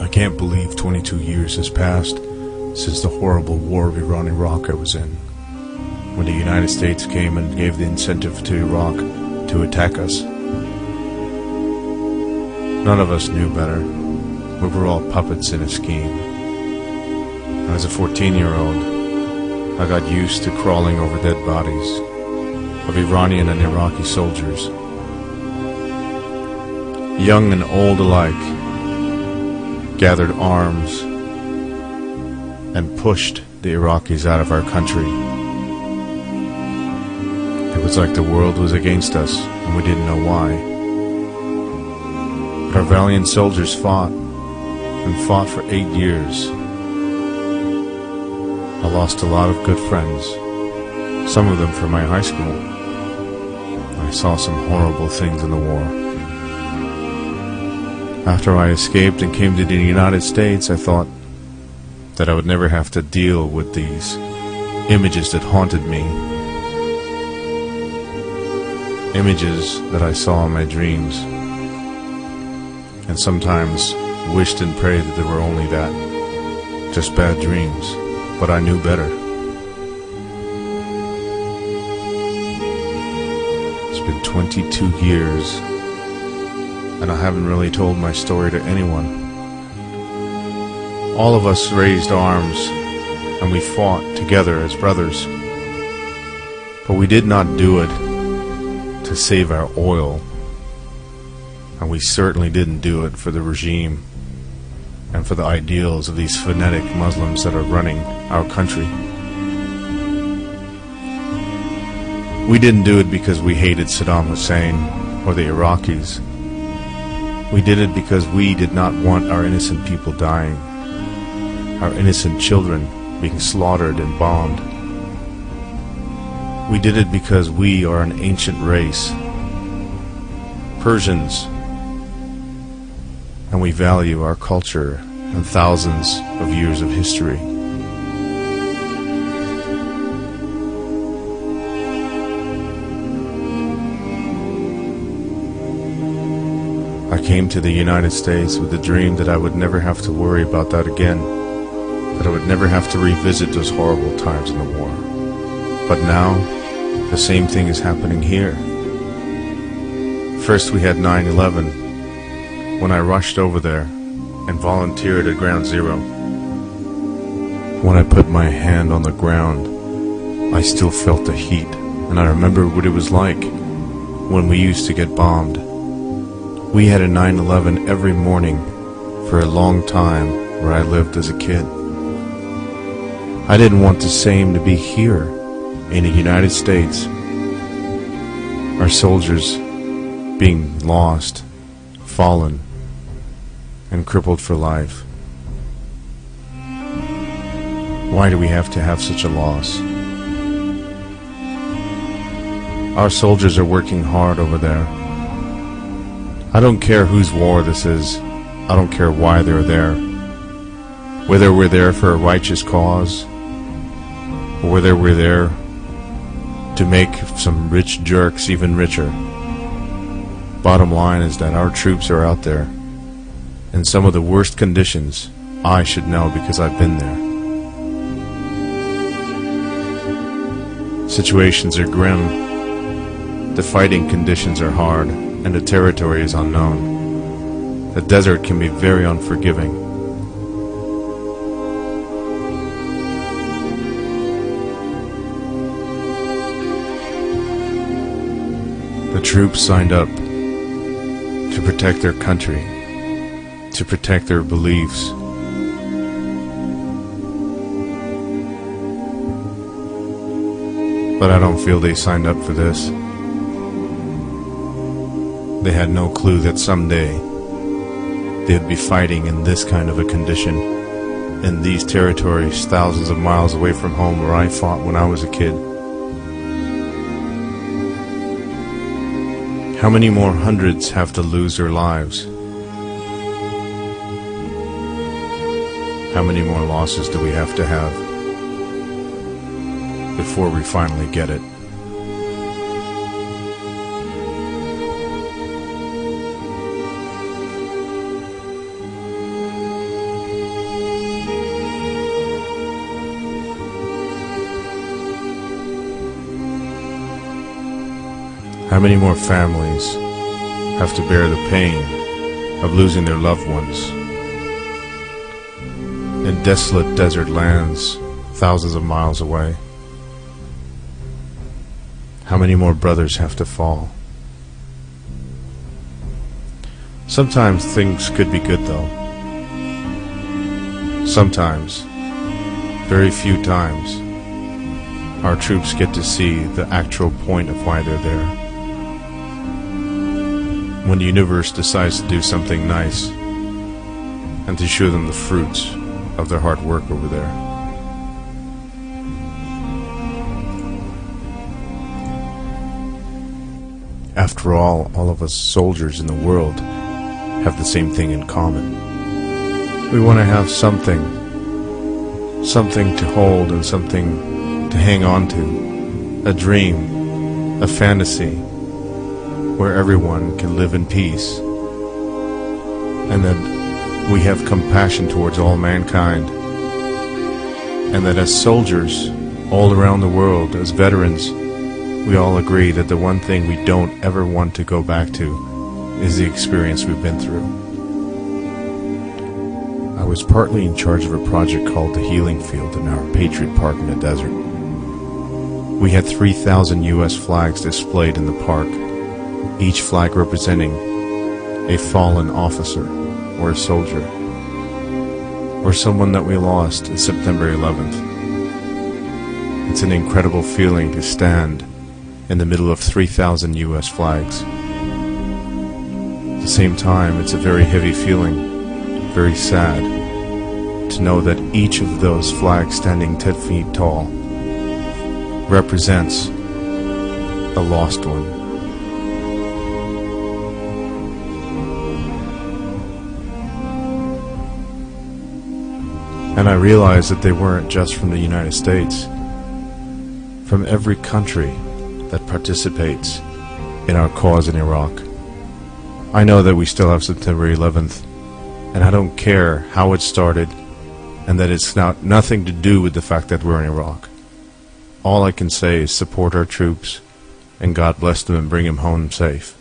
I can't believe 22 years has passed since the horrible war of Iran and Iraq I was in, when the United States came and gave the incentive to Iraq to attack us. None of us knew better. We were all puppets in a scheme. As a 14-year-old, I got used to crawling over dead bodies of Iranian and Iraqi soldiers. Young and old alike gathered arms and pushed the Iraqis out of our country. It was like the world was against us, and we didn't know why. But our valiant soldiers fought, and fought for 8 years. I lost a lot of good friends, some of them from my high school. I saw some horrible things in the war. After I escaped and came to the United States, I thought that I would never have to deal with these images that haunted me. Images that I saw in my dreams, and sometimes wished and prayed that they were only that, just bad dreams, but I knew better. It's been 22 years, and I haven't really told my story to anyone. All of us raised arms, and we fought together as brothers, but we did not do it to save our oil, and we certainly didn't do it for the regime and for the ideals of these fanatic Muslims that are running our country. We didn't do it because we hated Saddam Hussein or the Iraqis. We did it because we did not want our innocent people dying, our innocent children being slaughtered and bombed. We did it because we are an ancient race, Persians, and we value our culture and thousands of years of history. I came to the United States with the dream that I would never have to worry about that again, that I would never have to revisit those horrible times in the war. But now, the same thing is happening here. First we had 9/11, when I rushed over there and volunteered at Ground Zero. When I put my hand on the ground, I still felt the heat, and I remember what it was like when we used to get bombed. We had a 9/11 every morning for a long time where I lived as a kid. I didn't want the same to be here in the United States. Our soldiers being lost, fallen, and crippled for life. Why do we have to have such a loss? Our soldiers are working hard over there. I don't care whose war this is. I don't care why they're there. Whether we're there for a righteous cause, or whether we're there to make some rich jerks even richer. Bottom line is that our troops are out there in some of the worst conditions. I should know because I've been there. Situations are grim. The fighting conditions are hard, and the territory is unknown. The desert can be very unforgiving. The troops signed up to protect their country, to protect their beliefs. But I don't feel they signed up for this. They had no clue that someday they'd be fighting in this kind of a condition, in these territories thousands of miles away from home where I fought when I was a kid. How many more hundreds have to lose their lives? How many more losses do we have to have before we finally get it? How many more families have to bear the pain of losing their loved ones in desolate desert lands thousands of miles away? How many more brothers have to fall? Sometimes things could be good though. Sometimes, very few times, our troops get to see the actual point of why they're there. When the universe decides to do something nice and to show them the fruits of their hard work over there. After all of us soldiers in the world have the same thing in common. We want to have something to hold and something to hang on to, a dream, a fantasy, where everyone can live in peace, and that we have compassion towards all mankind, and that as soldiers all around the world, as veterans, we all agree that the one thing we don't ever want to go back to is the experience we've been through. I was partly in charge of a project called the Healing Field in our Patriot Park in the desert. We had 3,000 U.S. flags displayed in the park, each flag representing a fallen officer or a soldier, or someone that we lost on September 11th. It's an incredible feeling to stand in the middle of 3,000 U.S. flags. At the same time, it's a very heavy feeling, very sad, to know that each of those flags standing 10 feet tall represents a lost one. And I realized that they weren't just from the United States. From every country that participates in our cause in Iraq. I know that we still have September 11th, and I don't care how it started, and that it's nothing to do with the fact that we're in Iraq. All I can say is support our troops, and God bless them and bring them home safe.